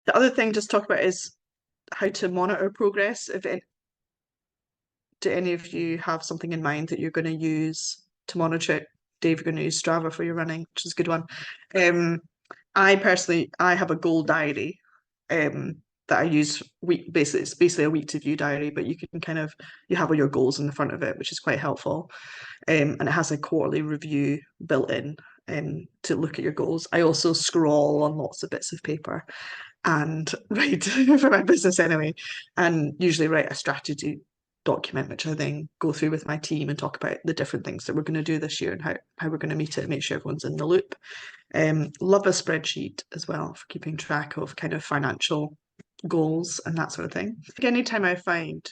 The other thing just talk about is how to monitor progress. Do any of you have something in mind that you're going to use to monitor it? Dave, you're going to use Strava for your running, which is a good one. Um, I have a goal diary that I use basically. It's basically a week to view diary, but you can you have all your goals in the front of it, which is quite helpful. And it has a quarterly review built in to look at your goals. I also scroll on lots of bits of paper and write for my business anyway, and usually write a strategy document, which I then go through with my team and talk about the different things that we're going to do this year and how we're going to meet it, make sure everyone's in the loop. Love a spreadsheet as well for keeping track of kind of financial goals and that sort of thing. Anytime I find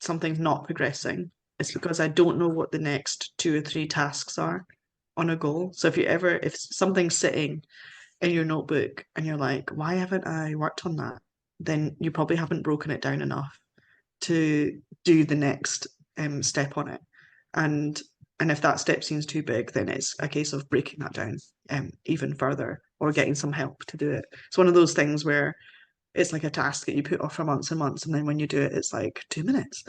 something's not progressing, it's because I don't know what the next 2 or 3 tasks are on a goal. So if something's sitting in your notebook and you're like, why haven't I worked on that? Then you probably haven't broken it down enough to do the next step on it. And if that step seems too big, then it's a case of breaking that down even further or getting some help to do it. It's one of those things where it's like a task that you put off for months and months, and then when you do it, it's like 2 minutes.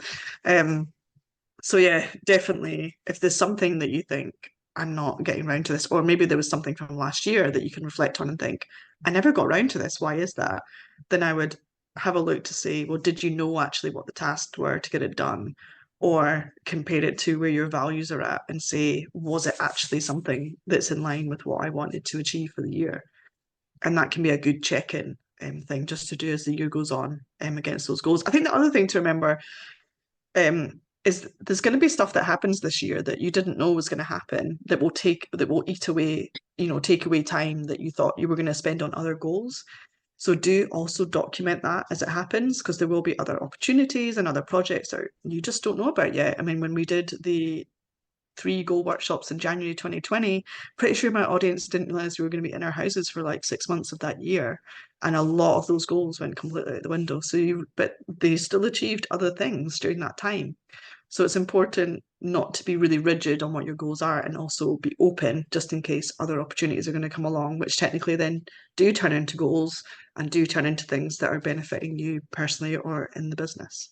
So yeah, definitely, if there's something that you think I'm not getting around to this, or maybe there was something from last year that you can reflect on and think, I never got around to this, why is that? Then I would have a look to see, well, did you know actually what the tasks were to get it done? Or compare it to where your values are at and say, was it actually something that's in line with what I wanted to achieve for the year? And that can be a good check-in thing just to do as the year goes on against those goals. I think the other thing to remember is there's going to be stuff that happens this year that you didn't know was going to happen that will eat away, take away time that you thought you were going to spend on other goals. So do also document that as it happens, because there will be other opportunities and other projects that you just don't know about yet. I mean, when we did the 3 goal workshops in January 2020, pretty sure my audience didn't realize we were going to be in our houses for like 6 months of that year. And a lot of those goals went completely out the window. But they still achieved other things during that time. So it's important not to be really rigid on what your goals are and also be open just in case other opportunities are going to come along, which technically then do turn into goals and do turn into things that are benefiting you personally or in the business.